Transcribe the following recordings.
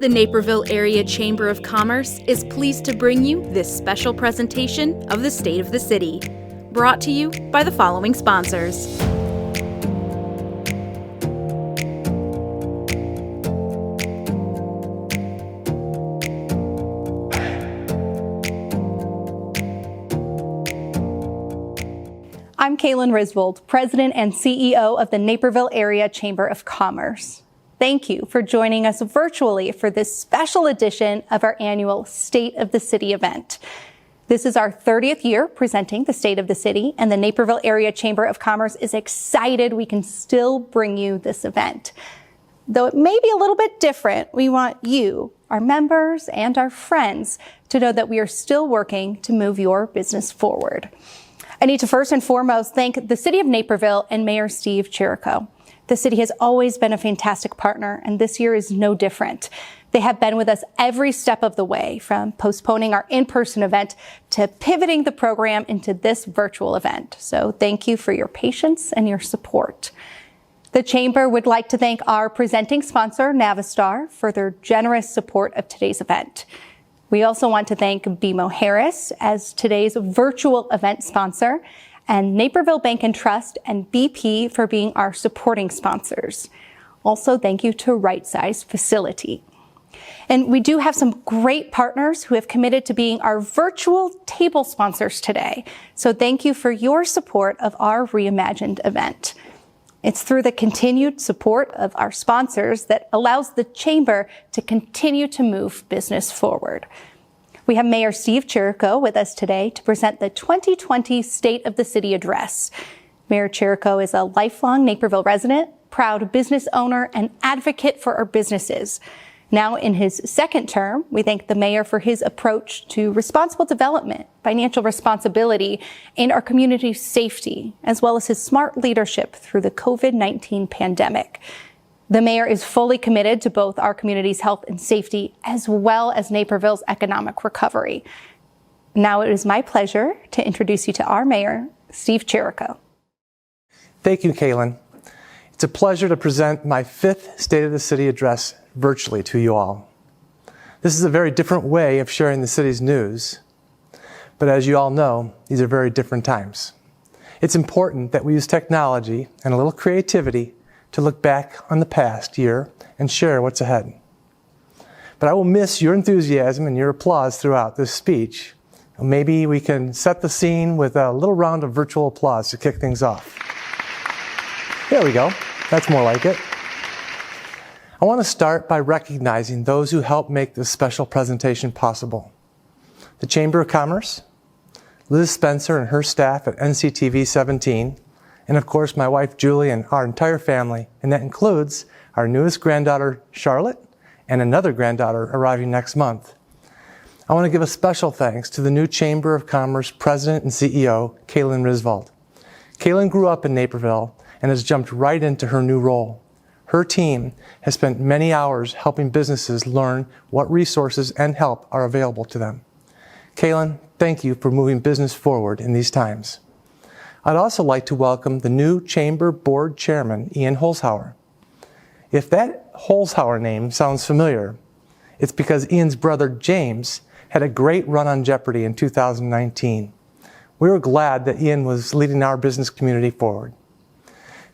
The Naperville Area Chamber of Commerce is pleased to bring you this special presentation of the State of the City, brought to you by the following sponsors. I'm Kaylin Risvold, President and CEO of the Naperville Area Chamber of Commerce. Thank you for joining us virtually for this special edition of our annual State of the City event. This is our 30th year presenting the State of the City, and the Naperville Area Chamber of Commerce is excited we can still bring you this event. Though it may be a little bit different, we want you, our members, and our friends to know that we are still working to move your business forward. I need to first and foremost thank the City of Naperville and Mayor Steve Jericho. The city has always been a fantastic partner, and this year is no different. They have been with us every step of the way, from postponing our in-person event to pivoting the program into this virtual event. So thank you for your patience and your support. The Chamber would like to thank our presenting sponsor, Navistar, for their generous support of today's event. We also want to thank BMO Harris as today's virtual event sponsor, and Naperville Bank and Trust and BP for being our supporting sponsors. Also, thank you to Right Size Facility. And we do have some great partners who have committed to being our virtual table sponsors today. So thank you for your support of our reimagined event. It's through the continued support of our sponsors that allows the Chamber to continue to move business forward. We have Mayor Steve Jericho with us today to present the 2020 State of the City Address. Mayor Jericho is a lifelong Naperville resident, proud business owner, and advocate for our businesses. Now in his second term, we thank the mayor for his approach to responsible development, financial responsibility, and our community's safety, as well as his smart leadership through the COVID-19 pandemic. The mayor is fully committed to both our community's health and safety, as well as Naperville's economic recovery. Now it is my pleasure to introduce you to our mayor, Steve Jericho. Thank you, Kaylin. It's a pleasure to present my fifth State of the City address virtually to you all. This is a very different way of sharing the city's news, but as you all know, these are very different times. It's important that we use technology and a little creativity to look back on the past year and share what's ahead. But I will miss your enthusiasm and your applause throughout this speech. Maybe we can set the scene with a little round of virtual applause to kick things off. There we go. That's more like it. I want to start by recognizing those who helped make this special presentation possible. The Chamber of Commerce, Liz Spencer and her staff at NCTV 17, and of course my wife Julie and our entire family, and that includes our newest granddaughter Charlotte and another granddaughter arriving next month. I want to give a special thanks to the new Chamber of Commerce President and CEO, Kaylin Risvold. Kaylin grew up in Naperville and has jumped right into her new role. Her team has spent many hours helping businesses learn what resources and help are available to them. Kaylin, thank you for moving business forward in these times. I'd also like to welcome the new Chamber Board Chairman, Ian Holzhauer. If that Holzhauer name sounds familiar, it's because Ian's brother James had a great run on Jeopardy in 2019. We were glad that Ian was leading our business community forward.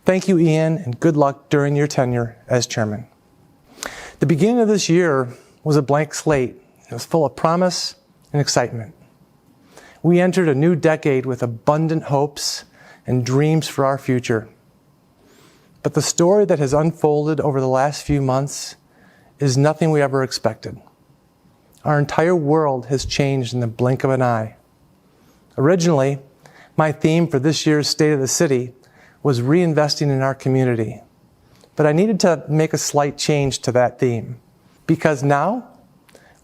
Thank you, Ian, and good luck during your tenure as chairman. The beginning of this year was a blank slate. It was full of promise and excitement. We entered a new decade with abundant hopes and dreams for our future. But the story that has unfolded over the last few months is nothing we ever expected. Our entire world has changed in the blink of an eye. Originally, my theme for this year's State of the City was reinvesting in our community. But I needed to make a slight change to that theme, because now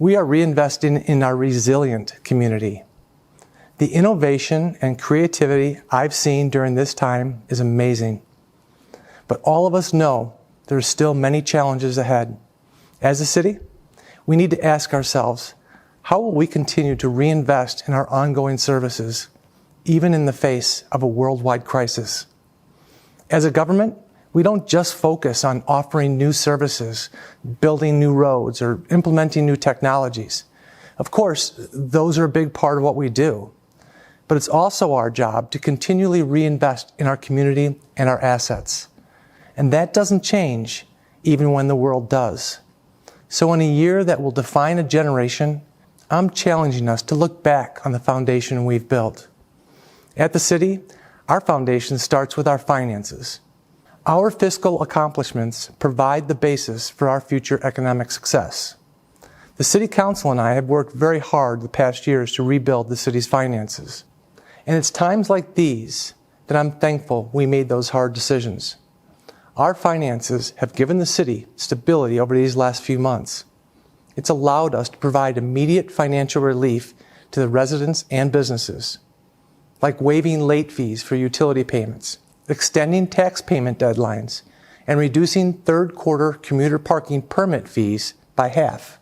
we are reinvesting in our resilient community. The innovation and creativity I've seen during this time is amazing. But all of us know there are still many challenges ahead. As a city, we need to ask ourselves, how will we continue to reinvest in our ongoing services, even in the face of a worldwide crisis? As a government, We don't just focus on offering new services, building new roads, or implementing new technologies. Of course, those are a big part of what we do. But it's also our job to continually reinvest in our community and our assets. And that doesn't change even when the world does. So in a year that will define a generation, I'm challenging us to look back on the foundation we've built. At the city, our foundation starts with our finances. Our fiscal accomplishments provide the basis for our future economic success. The City Council and I have worked very hard the past years to rebuild the city's finances. And it's times like these that I'm thankful we made those hard decisions. Our finances have given the city stability over these last few months. It's allowed us to provide immediate financial relief to the residents and businesses, like waiving late fees for utility payments, extending tax payment deadlines, and reducing third-quarter commuter parking permit fees by half.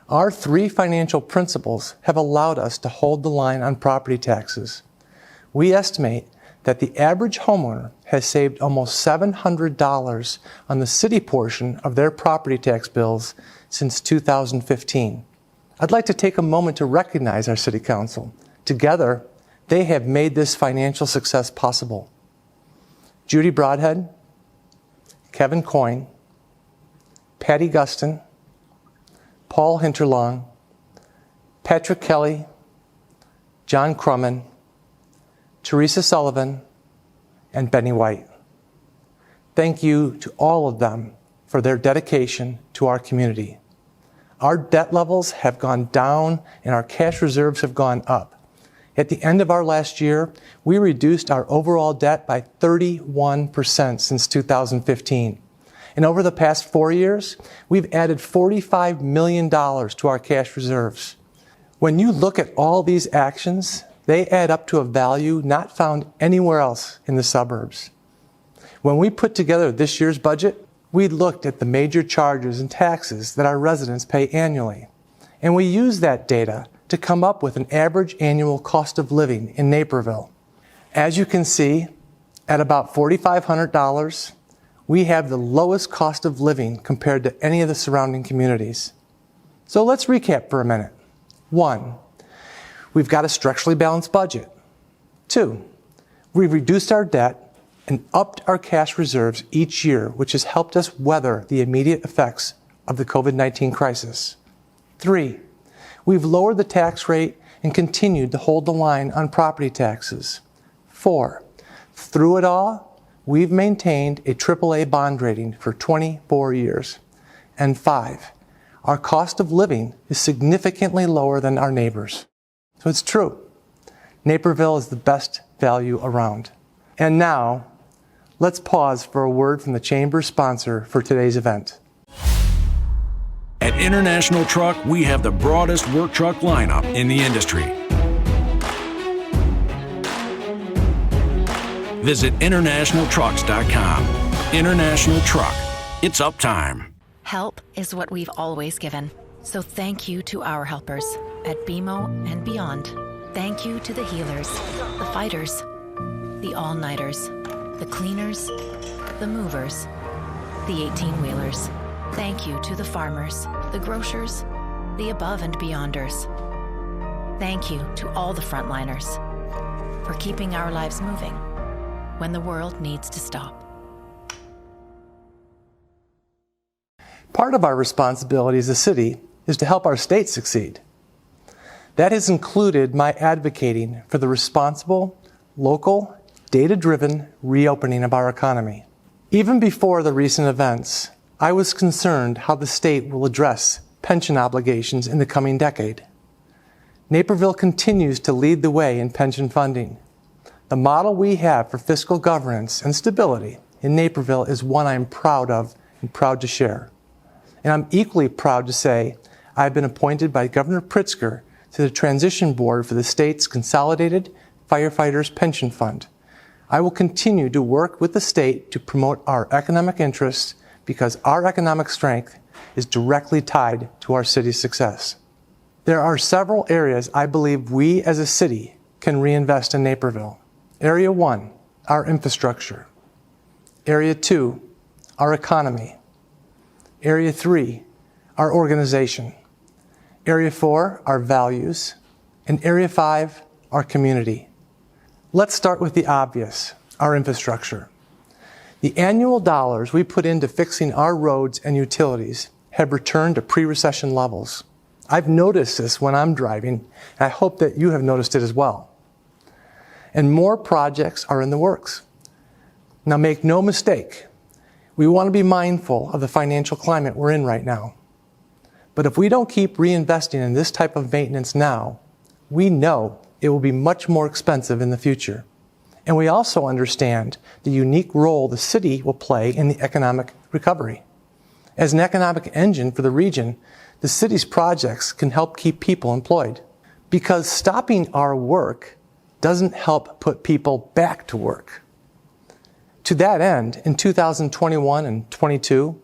Our three financial principles have allowed us to hold the line on property taxes. We estimate that the average homeowner has saved almost $700 on the city portion of their property tax bills since 2015. I'd like to take a moment to recognize our City Council. Together, they have made this financial success possible. Judy Broadhead, Kevin Coyne, Patty Guston, Paul Hinterlong, Patrick Kelly, John Crumman, Teresa Sullivan, and Benny White. Thank you to all of them for their dedication to our community. Our debt levels have gone down and our cash reserves have gone up. At the end of our last year, we reduced our overall debt by 31% since 2015. And over the past 4 years, we've added $45 million to our cash reserves. When you look at all these actions, they add up to a value not found anywhere else in the suburbs. When we put together this year's budget, we looked at the major charges and taxes that our residents pay annually. And we used that data to come up with an average annual cost of living in Naperville. As you can see, at about $4,500, we have the lowest cost of living compared to any of the surrounding communities. So let's recap for a minute. 1, we've got a structurally balanced budget. 2, we've reduced our debt and upped our cash reserves each year, which has helped us weather the immediate effects of the COVID-19 crisis. 3, we've lowered the tax rate and continued to hold the line on property taxes. 4, through it all, we've maintained a AAA bond rating for 24 years. And 5, our cost of living is significantly lower than our neighbors. So it's true. Naperville is the best value around. And now, let's pause for a word from the Chamber's sponsor for today's event. At International Truck, we have the broadest work truck lineup in the industry. Visit internationaltrucks.com. International Truck. It's uptime. Help is what we've always given. So thank you to our helpers at BMO and beyond. Thank you to the healers, the fighters, the all-nighters, the cleaners, the movers, the 18-wheelers. Thank you to the farmers, the grocers, the above and beyonders. Thank you to all the frontliners for keeping our lives moving when the world needs to stop. Part of our responsibility as a city is to help our state succeed. That has included my advocating for the responsible, local, data-driven reopening of our economy. Even before the recent events, I was concerned how the state will address pension obligations in the coming decade. Naperville continues to lead the way in pension funding. The model we have for fiscal governance and stability in Naperville is one I'm proud of and proud to share. And I'm equally proud to say I've been appointed by Governor Pritzker to the Transition Board for the state's Consolidated Firefighters Pension Fund. I will continue to work with the state to promote our economic interests because our economic strength is directly tied to our city's success. There are several areas I believe we as a city can reinvest in Naperville. Area 1, our infrastructure. Area 2, our economy. Area 3, our organization. Area 4, our values. And Area 5, our community. Let's start with the obvious, our infrastructure. The annual dollars we put into fixing our roads and utilities have returned to pre-recession levels. I've noticed this when I'm driving, and I hope that you have noticed it as well. And more projects are in the works. Now make no mistake, we want to be mindful of the financial climate we're in right now. But if we don't keep reinvesting in this type of maintenance now, we know it will be much more expensive in the future. And we also understand the unique role the city will play in the economic recovery. As an economic engine for the region, the city's projects can help keep people employed. Because stopping our work doesn't help put people back to work. To that end, in 2021 and 22,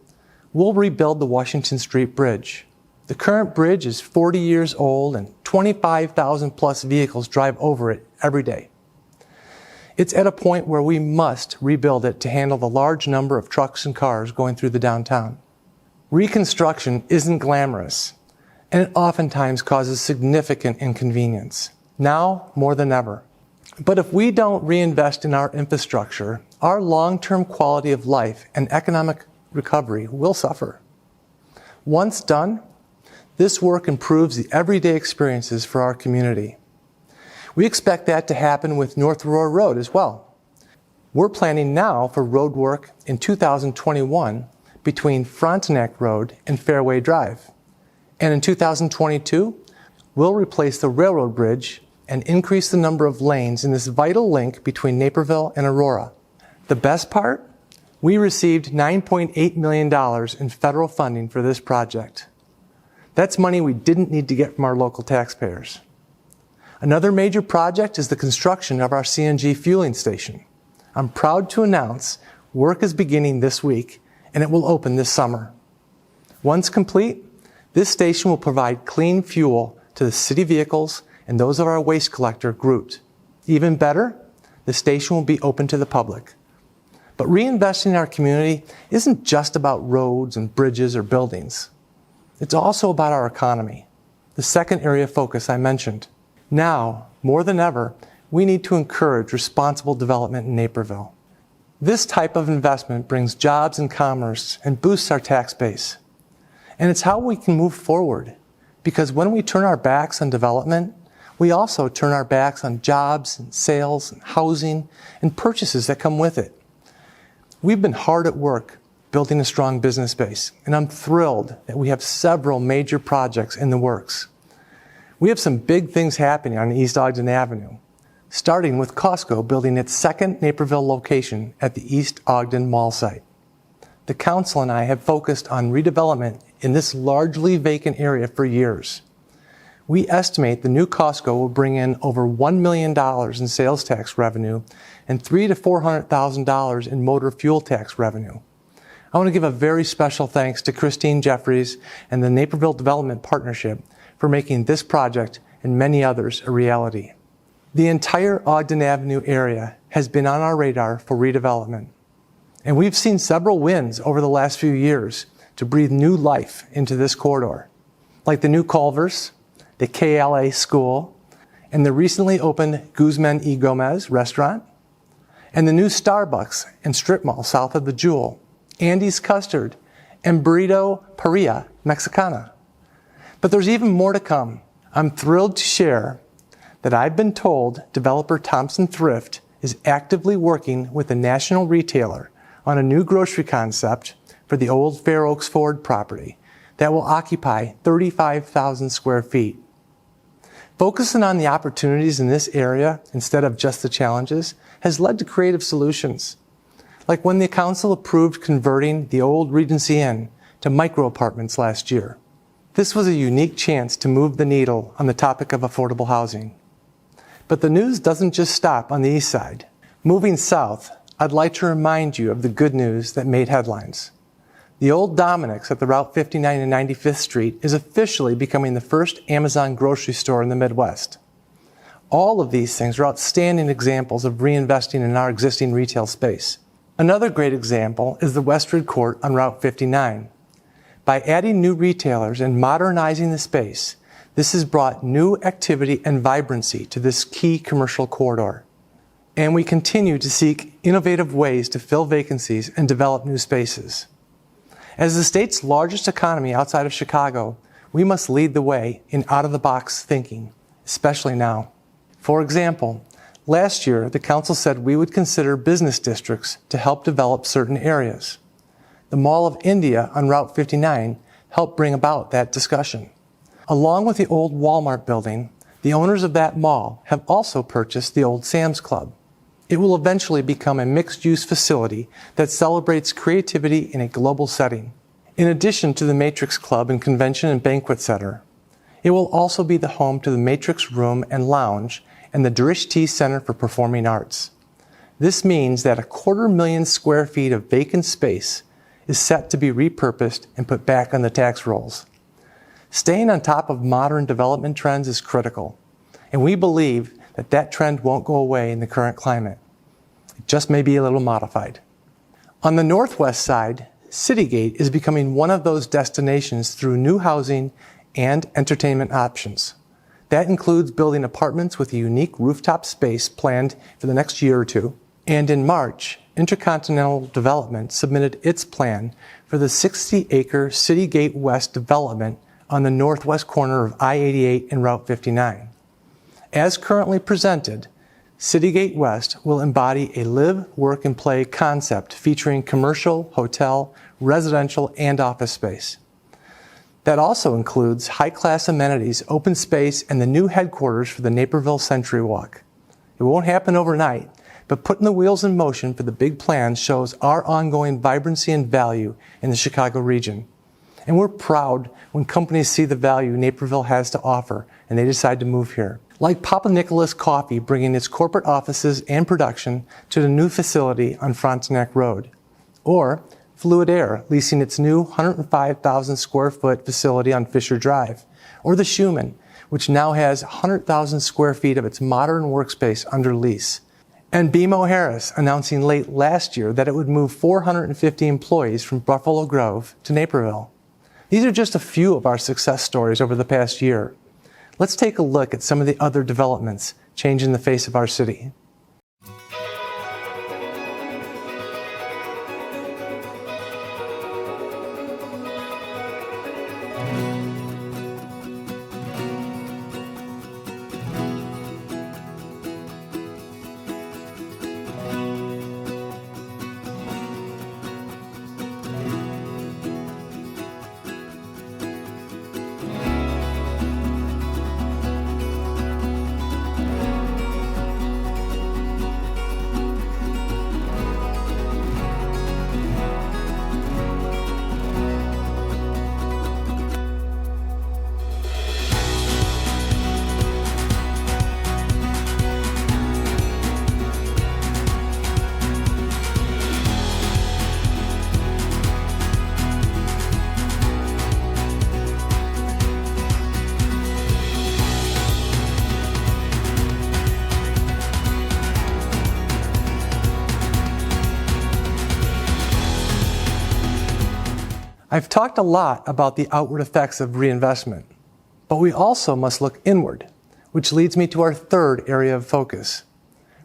we'll rebuild the Washington Street Bridge. The current bridge is 40 years old and 25,000 plus vehicles drive over it every day. It's at a point where we must rebuild it to handle the large number of trucks and cars going through the downtown. Reconstruction isn't glamorous, and it oftentimes causes significant inconvenience, now more than ever. But if we don't reinvest in our infrastructure, our long-term quality of life and economic recovery will suffer. Once done, this work improves the everyday experiences for our community. We expect that to happen with North Aurora Road as well. We're planning now for road work in 2021 between Frontenac Road and Fairway Drive. And in 2022, we'll replace the railroad bridge and increase the number of lanes in this vital link between Naperville and Aurora. The best part? We received $9.8 million in federal funding for this project. That's money we didn't need to get from our local taxpayers. Another major project is the construction of our CNG fueling station. I'm proud to announce work is beginning this week and it will open this summer. Once complete, this station will provide clean fuel to the city vehicles and those of our waste collector grouped. Even better, the station will be open to the public. But reinvesting in our community isn't just about roads and bridges or buildings. It's also about our economy, the second area of focus I mentioned. Now, more than ever, we need to encourage responsible development in Naperville. This type of investment brings jobs and commerce and boosts our tax base. And it's how we can move forward, because when we turn our backs on development, we also turn our backs on jobs and sales and housing and purchases that come with it. We've been hard at work building a strong business base, and I'm thrilled that we have several major projects in the works. We have some big things happening on East Ogden Avenue, starting with Costco building its second Naperville location at the East Ogden Mall site. The council and I have focused on redevelopment in this largely vacant area for years. We estimate the new Costco will bring in over $1 million in sales tax revenue and $300,000 to $400,000 in motor fuel tax revenue. I want to give a very special thanks to Christine Jeffries and the Naperville Development Partnership for making this project and many others a reality. The entire Ogden Avenue area has been on our radar for redevelopment. And we've seen several wins over the last few years to breathe new life into this corridor, like the new Culver's, the KLA School, and the recently opened Guzman y Gomez restaurant, and the new Starbucks and strip mall south of the Jewel, Andy's Custard, and Burrito Parrilla Mexicana. But there's even more to come. I'm thrilled to share that I've been told developer Thompson Thrift is actively working with a national retailer on a new grocery concept for the old Fair Oaks Ford property that will occupy 35,000 square feet. Focusing on the opportunities in this area instead of just the challenges has led to creative solutions, like when the council approved converting the old Regency Inn to micro-apartments last year. This was a unique chance to move the needle on the topic of affordable housing. But the news doesn't just stop on the east side. Moving south, I'd like to remind you of the good news that made headlines. The old Dominic's at the Route 59 and 95th Street is officially becoming the first Amazon grocery store in the Midwest. All of these things are outstanding examples of reinvesting in our existing retail space. Another great example is the Westwood Court on Route 59. By adding new retailers and modernizing the space, this has brought new activity and vibrancy to this key commercial corridor. And we continue to seek innovative ways to fill vacancies and develop new spaces. As the state's largest economy outside of Chicago, we must lead the way in out-of-the-box thinking, especially now. For example, last year, the council said we would consider business districts to help develop certain areas. The Mall of India on Route 59 helped bring about that discussion. Along with the old Walmart building, the owners of that mall have also purchased the old Sam's Club. It will eventually become a mixed-use facility that celebrates creativity in a global setting. In addition to the Matrix Club and Convention and Banquet Center, it will also be the home to the Matrix Room and Lounge and the Drishti Center for Performing Arts. This means that 250,000 square feet of vacant space is set to be repurposed and put back on the tax rolls. Staying on top of modern development trends is critical, and we believe that trend won't go away in the current climate. It just may be a little modified. On the northwest side, Citygate is becoming one of those destinations through new housing and entertainment options. That includes building apartments with a unique rooftop space planned for the next year or two. And in March, Intercontinental Development submitted its plan for the 60-acre Citygate West development on the northwest corner of I-88 and Route 59. As currently presented, Citygate West will embody a live, work, and play concept featuring commercial, hotel, residential, and office space. That also includes high-class amenities, open space, and the new headquarters for the Naperville Century Walk. It won't happen overnight, but putting the wheels in motion for the big plan shows our ongoing vibrancy and value in the Chicago region. And we're proud when companies see the value Naperville has to offer and they decide to move here. Like Papa Nicholas Coffee bringing its corporate offices and production to the new facility on Frontenac Road. Or Fluid Air leasing its new 105,000 square foot facility on Fisher Drive. Or the Schumann, which now has 100,000 square feet of its modern workspace under lease. And BMO Harris announcing late last year that it would move 450 employees from Buffalo Grove to Naperville. These are just a few of our success stories over the past year. Let's take a look at some of the other developments changing the face of our city. I've talked a lot about the outward effects of reinvestment, but we also must look inward, which leads me to our third area of focus.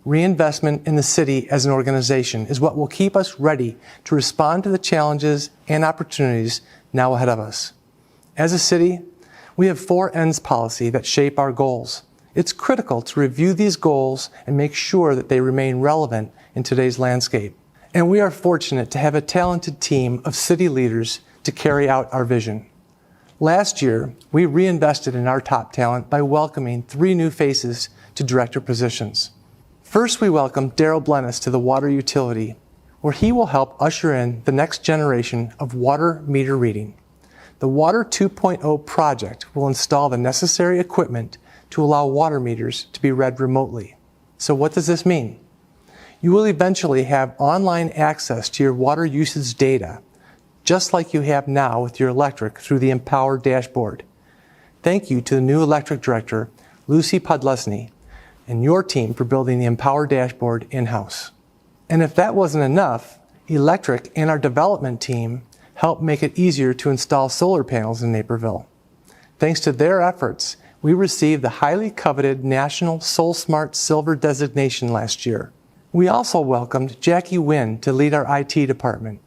Reinvestment in the city as an organization is what will keep us ready to respond to the challenges and opportunities now ahead of us. As a city, we have 4 ends policy that shape our goals. It's critical to review these goals and make sure that they remain relevant in today's landscape. And we are fortunate to have a talented team of city leaders to carry out our vision. Last year, we reinvested in our top talent by welcoming 3 new faces to director positions. First, we welcomed Daryl Blennis to the water utility, where he will help usher in the next generation of water meter reading. The Water 2.0 project will install the necessary equipment to allow water meters to be read remotely. So what does this mean? You will eventually have online access to your water usage data, just like you have now with your electric through the Empower dashboard. Thank you to the new electric director, Lucy Podlesny, and your team for building the Empower dashboard in-house. And if that wasn't enough, Electric and our development team helped make it easier to install solar panels in Naperville. Thanks to their efforts, we received the highly coveted National SolSmart Silver designation last year. We also welcomed Jackie Wynn to lead our IT department.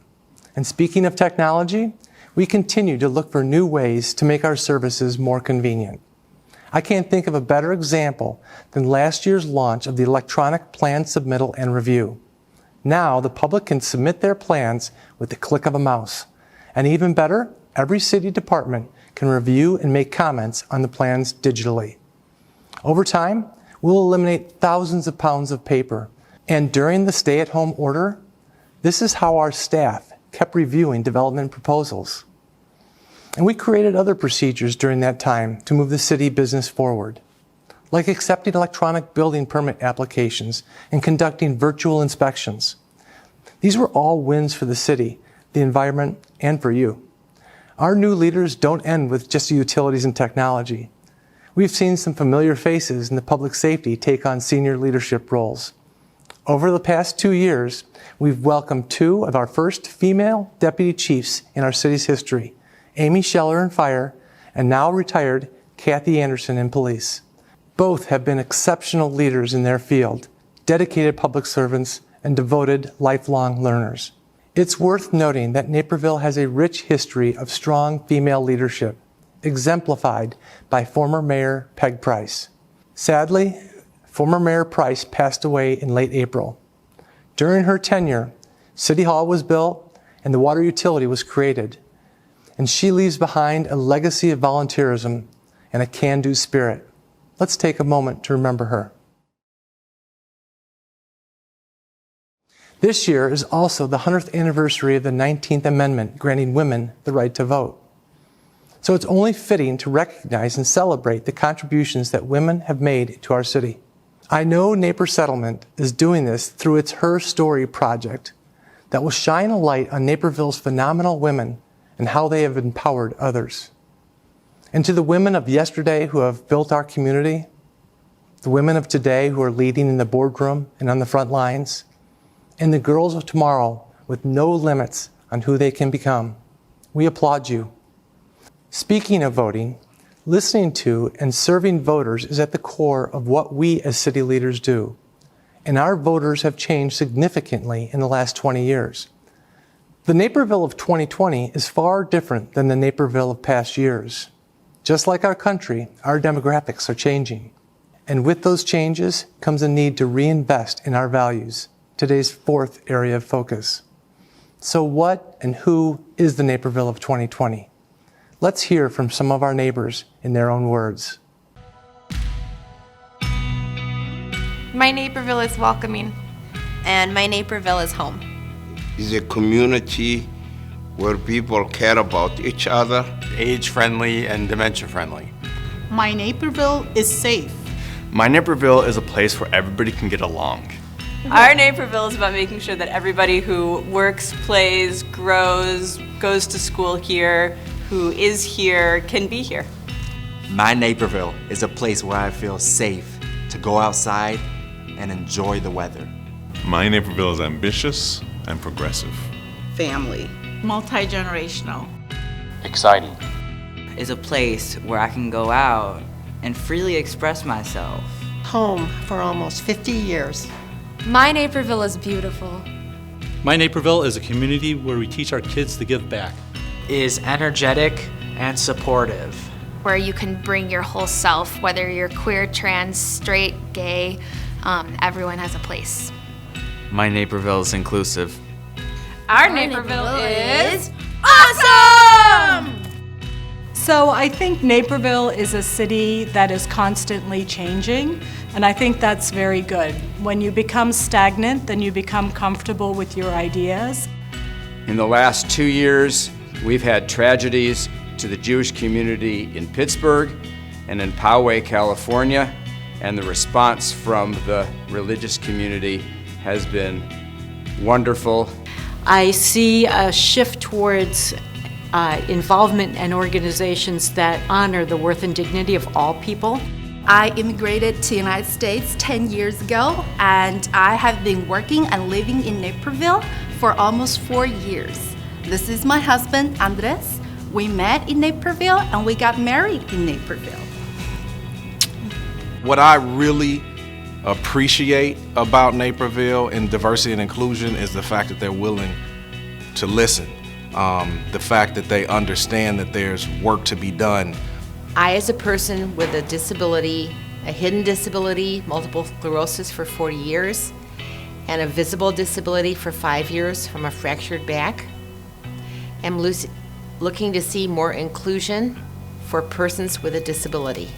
And speaking of technology, we continue to look for new ways to make our services more convenient. I can't think of a better example than last year's launch of the electronic plan submittal and review. Now the public can submit their plans with the click of a mouse. And even better, every city department can review and make comments on the plans digitally. Over time, we'll eliminate thousands of pounds of paper. And during the stay-at-home order, this is how our staff kept reviewing development proposals. And we created other procedures during that time to move the city business forward, like accepting electronic building permit applications and conducting virtual inspections. These were all wins for the city, the environment, and for you. Our new leaders don't end with just utilities and technology. We've seen some familiar faces in the public safety take on senior leadership roles. Over the past 2 years, we've welcomed 2 of our first female deputy chiefs in our city's history, Amy Scheller in fire, and now retired Kathy Anderson in police. Both have been exceptional leaders in their field, dedicated public servants, and devoted lifelong learners. It's worth noting that Naperville has a rich history of strong female leadership, exemplified by former Mayor Peg Price. Sadly, former Mayor Price passed away in late April. During her tenure, City Hall was built and the water utility was created, and she leaves behind a legacy of volunteerism and a can-do spirit. Let's take a moment to remember her. This year is also the 100th anniversary of the 19th Amendment granting women the right to vote. So it's only fitting to recognize and celebrate the contributions that women have made to our city. I know Naper Settlement is doing this through its Her Story project that will shine a light on Naperville's phenomenal women and how they have empowered others. And to the women of yesterday who have built our community, the women of today who are leading in the boardroom and on the front lines, and the girls of tomorrow with no limits on who they can become, we applaud you. Speaking of voting, listening to and serving voters is at the core of what we as city leaders do. And our voters have changed significantly in the last 20 years. The Naperville of 2020 is far different than the Naperville of past years. Just like our country, our demographics are changing. And with those changes comes a need to reinvest in our values, today's 4th area of focus. So what and who is the Naperville of 2020? Let's hear from some of our neighbors in their own words. My Naperville is welcoming. And my Naperville is home. It's a community where people care about each other. Age-friendly and dementia-friendly. My Naperville is safe. My Naperville is a place where everybody can get along. Our Naperville is about making sure that everybody who works, plays, grows, goes to school here, who is here, can be here. My Naperville is a place where I feel safe to go outside and enjoy the weather. My Naperville is ambitious and progressive. Family. Multi-generational. Exciting. Is a place where I can go out and freely express myself. Home for almost 50 years. My Naperville is beautiful. My Naperville is a community where we teach our kids to give back. Is energetic and supportive. Where you can bring your whole self, whether you're queer, trans, straight, gay, everyone has a place. My Naperville is inclusive. Our Naperville is awesome! So I think Naperville is a city that is constantly changing, and I think that's very good. When you become stagnant, then you become comfortable with your ideas. In the last 2 years, we've had tragedies to the Jewish community in Pittsburgh and in Poway, California, and the response from the religious community has been wonderful. I see a shift towards involvement and organizations that honor the worth and dignity of all people. I immigrated to the United States 10 years ago, and I have been working and living in Naperville for almost 4 years. This is my husband, Andres. We met in Naperville and we got married in Naperville. What I really appreciate about Naperville and diversity and inclusion is the fact that they're willing to listen. The fact that they understand that there's work to be done. I, as a person with a disability, a hidden disability, multiple sclerosis for 40 years, and a visible disability for 5 years from a fractured back, am looking to see more inclusion for persons with a disability.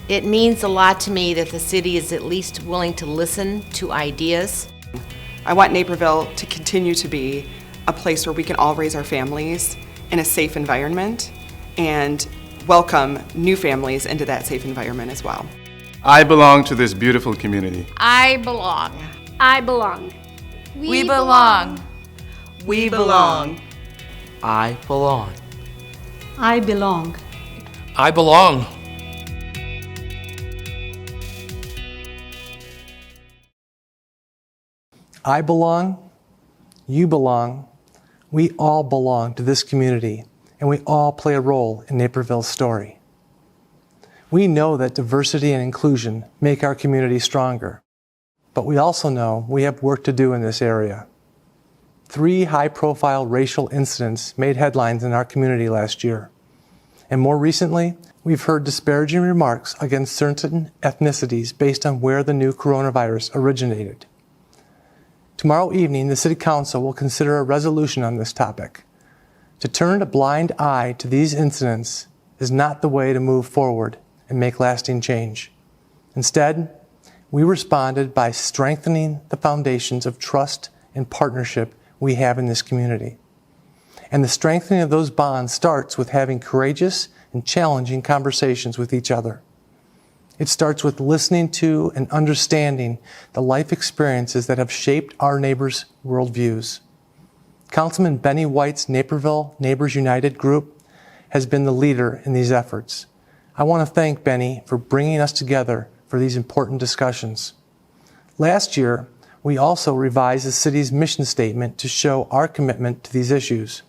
It means a lot to me that the city is at least willing to listen to ideas. I want Naperville to continue to be a place where we can all raise our families in a safe environment and welcome new families into that safe environment as well. I belong to this beautiful community. I belong. I belong. We belong. We belong. I belong. I belong. I belong. I belong, you belong, we all belong to this community, and we all play a role in Naperville's story. We know that diversity and inclusion make our community stronger, but we also know we have work to do in this area. 3 high-profile racial incidents made headlines in our community last year. And more recently, we've heard disparaging remarks against certain ethnicities based on where the new coronavirus originated. Tomorrow evening, the City Council will consider a resolution on this topic. To turn a blind eye to these incidents is not the way to move forward and make lasting change. Instead, we responded by strengthening the foundations of trust and partnership we have in this community. And the strengthening of those bonds starts with having courageous and challenging conversations with each other. It starts with listening to and understanding the life experiences that have shaped our neighbors' worldviews. Councilman Benny White's Naperville Neighbors United group has been the leader in these efforts. I want to thank Benny for bringing us together for these important discussions. Last year, we also revised the city's mission statement to show our commitment to these issues.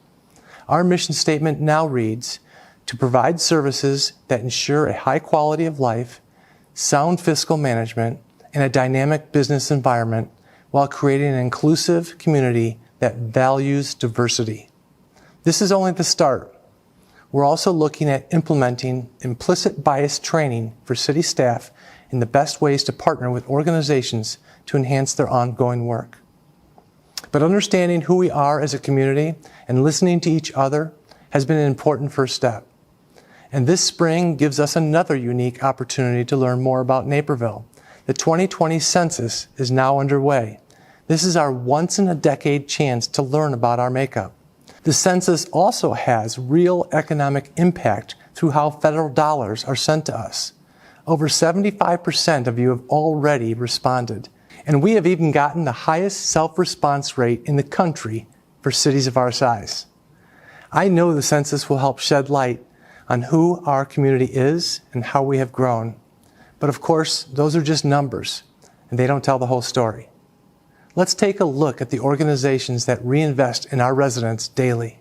Our mission statement now reads, to provide services that ensure a high quality of life, sound fiscal management, and a dynamic business environment while creating an inclusive community that values diversity. This is only the start. We're also looking at implementing implicit bias training for city staff in the best ways to partner with organizations to enhance their ongoing work. But understanding who we are as a community and listening to each other has been an important first step. And this spring gives us another unique opportunity to learn more about Naperville. The 2020 census is now underway. This is our once-in-a-decade chance to learn about our makeup. The census also has real economic impact through how federal dollars are sent to us. Over 75% of you have already responded, and we have even gotten the highest self-response rate in the country for cities of our size. I know the census will help shed light on who our community is and how we have grown. But of course, those are just numbers, and they don't tell the whole story. Let's take a look at the organizations that reinvest in our residents daily.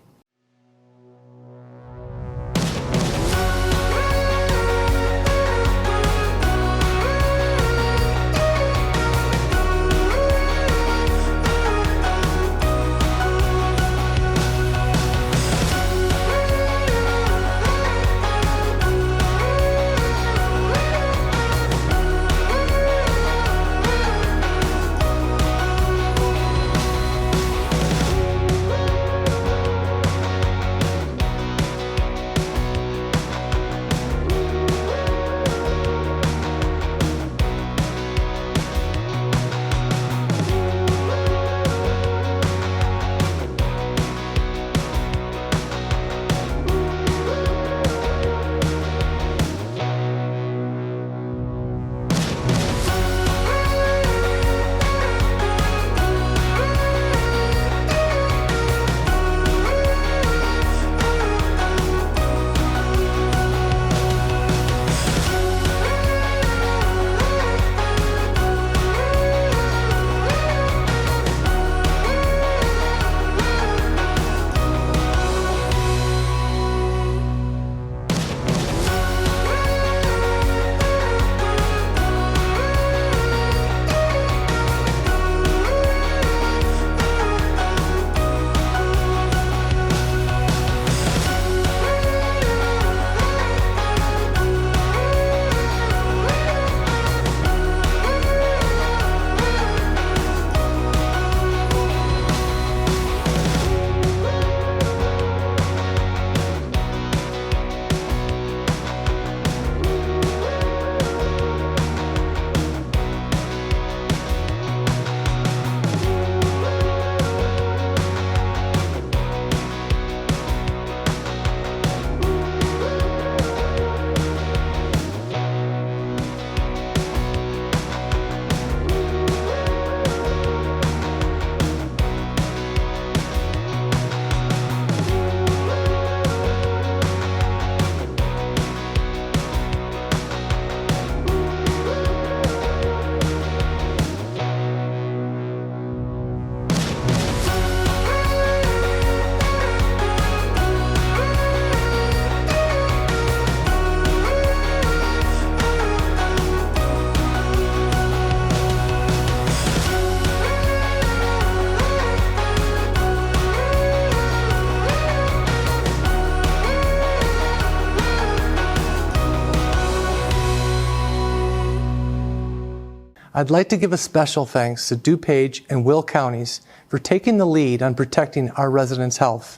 I'd like to give a special thanks to DuPage and Will counties for taking the lead on protecting our residents' health.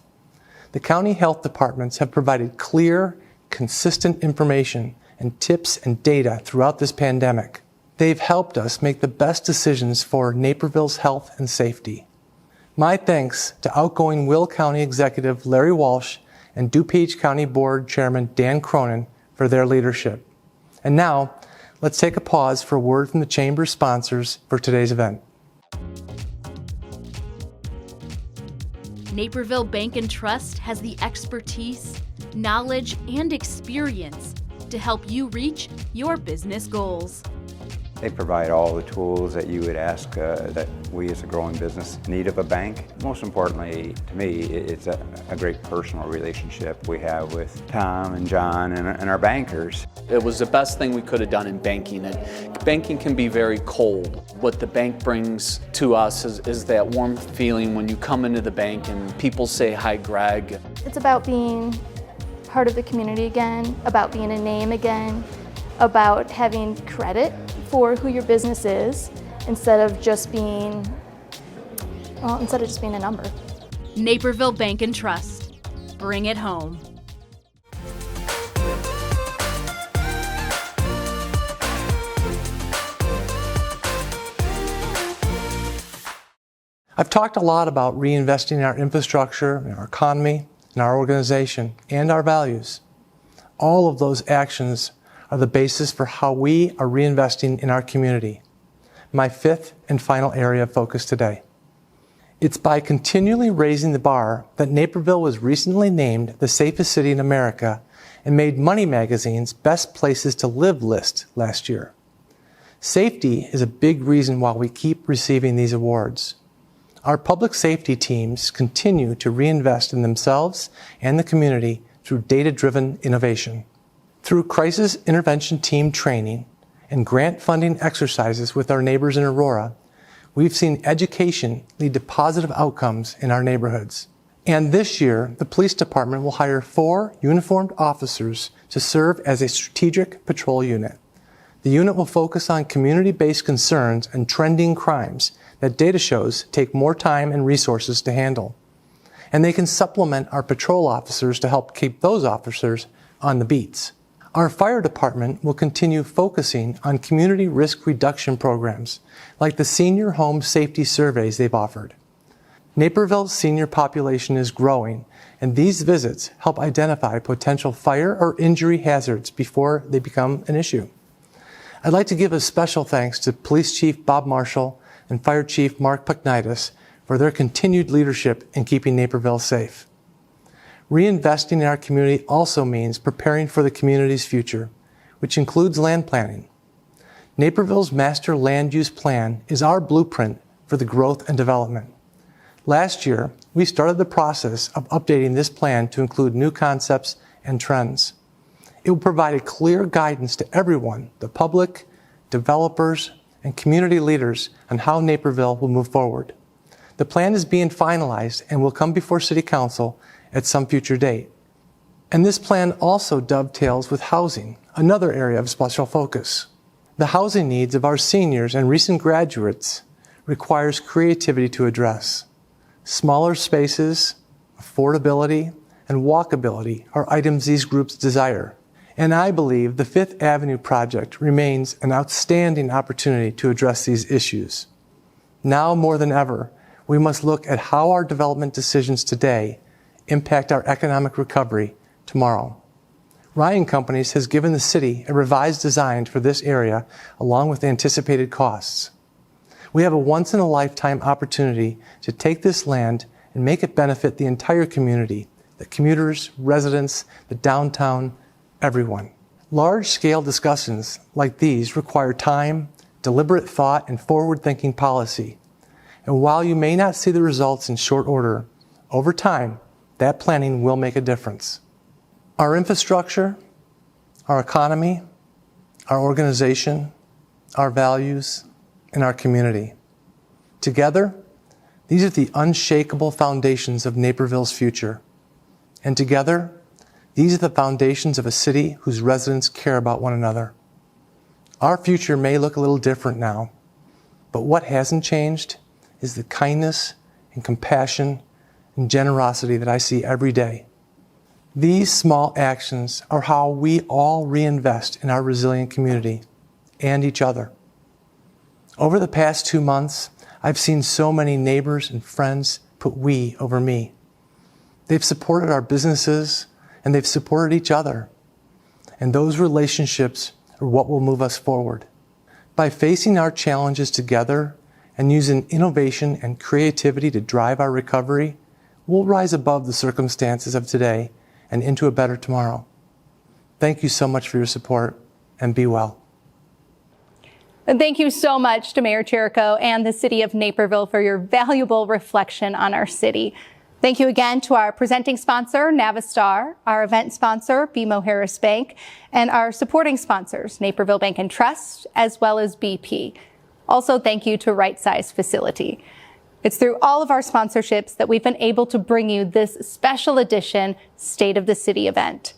The county health departments have provided clear, consistent information and tips and data throughout this pandemic. They've helped us make the best decisions for Naperville's health and safety. My thanks to outgoing Will County Executive Larry Walsh and DuPage County Board Chairman Dan Cronin for their leadership. And now, let's take a pause for a word from the Chamber's sponsors for today's event. Naperville Bank and Trust has the expertise, knowledge, and experience to help you reach your business goals. They provide all the tools that you would ask that we as a growing business need of a bank. Most importantly, to me, it's a great personal relationship we have with Tom and John and our bankers. It was the best thing we could have done in banking. Banking can be very cold. What the bank brings to us is that warm feeling when you come into the bank and people say, "Hi, Greg." It's about being part of the community again, about being a name again, about having credit for who your business is instead of just being a number. Naperville Bank and Trust. Bring it home. I've talked a lot about reinvesting in our infrastructure, in our economy, in our organization, and our values. All of those actions are the basis for how we are reinvesting in our community. My fifth and final area of focus today. It's by continually raising the bar that Naperville was recently named the safest city in America and made Money Magazine's Best Places to Live list last year. Safety is a big reason why we keep receiving these awards. Our public safety teams continue to reinvest in themselves and the community through data-driven innovation. Through crisis intervention team training and grant funding exercises with our neighbors in Aurora, we've seen education lead to positive outcomes in our neighborhoods. And this year, the police department will hire 4 uniformed officers to serve as a strategic patrol unit. The unit will focus on community-based concerns and trending crimes that data shows take more time and resources to handle. And they can supplement our patrol officers to help keep those officers on the beats. Our fire department will continue focusing on community risk reduction programs, like the senior home safety surveys they've offered. Naperville's senior population is growing, and these visits help identify potential fire or injury hazards before they become an issue. I'd like to give a special thanks to Police Chief Bob Marshall and Fire Chief Mark Pagnitis for their continued leadership in keeping Naperville safe. Reinvesting in our community also means preparing for the community's future, which includes land planning. Naperville's Master Land Use Plan is our blueprint for the growth and development. Last year, we started the process of updating this plan to include new concepts and trends. It will provide a clear guidance to everyone, the public, developers, and community leaders on how Naperville will move forward. The plan is being finalized and will come before City Council at some future date. And this plan also dovetails with housing, another area of special focus. The housing needs of our seniors and recent graduates requires creativity to address. Smaller spaces, affordability, and walkability are items these groups desire. And I believe the Fifth Avenue project remains an outstanding opportunity to address these issues. Now more than ever, we must look at how our development decisions today impact our economic recovery tomorrow. Ryan Companies has given the city a revised design for this area along with anticipated costs. We have a once-in-a-lifetime opportunity to take this land and make it benefit the entire community, the commuters, residents, the downtown, everyone. Large-scale discussions like these require time, deliberate thought, and forward-thinking policy. And while you may not see the results in short order, over time, that planning will make a difference. Our infrastructure, our economy, our organization, our values, and our community. Together, these are the unshakable foundations of Naperville's future. And together, these are the foundations of a city whose residents care about one another. Our future may look a little different now, But what hasn't changed is the kindness and compassion and generosity that I see every day. These small actions are how we all reinvest in our resilient community and each other. Over the past 2 months, I've seen so many neighbors and friends put we over me. They've supported our businesses and they've supported each other. And those relationships are what will move us forward. By facing our challenges together and using innovation and creativity to drive our recovery, we'll rise above the circumstances of today and into a better tomorrow. Thank you so much for your support, and be well. And thank you so much to Mayor Jericho and the City of Naperville for your valuable reflection on our city. Thank you again to our presenting sponsor, Navistar, our event sponsor, BMO Harris Bank, and our supporting sponsors, Naperville Bank and Trust, as well as BP. Also, thank you to Right Size Facility. It's through all of our sponsorships that we've been able to bring you this special edition State of the City event.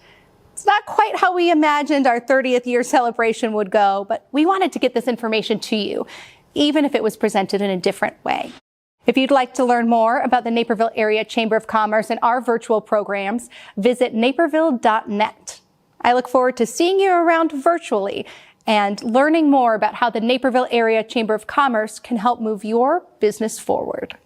It's not quite how we imagined our 30th year celebration would go, but we wanted to get this information to you, even if it was presented in a different way. If you'd like to learn more about the Naperville Area Chamber of Commerce and our virtual programs, visit naperville.net. I look forward to seeing you around virtually and learning more about how the Naperville Area Chamber of Commerce can help move your business forward.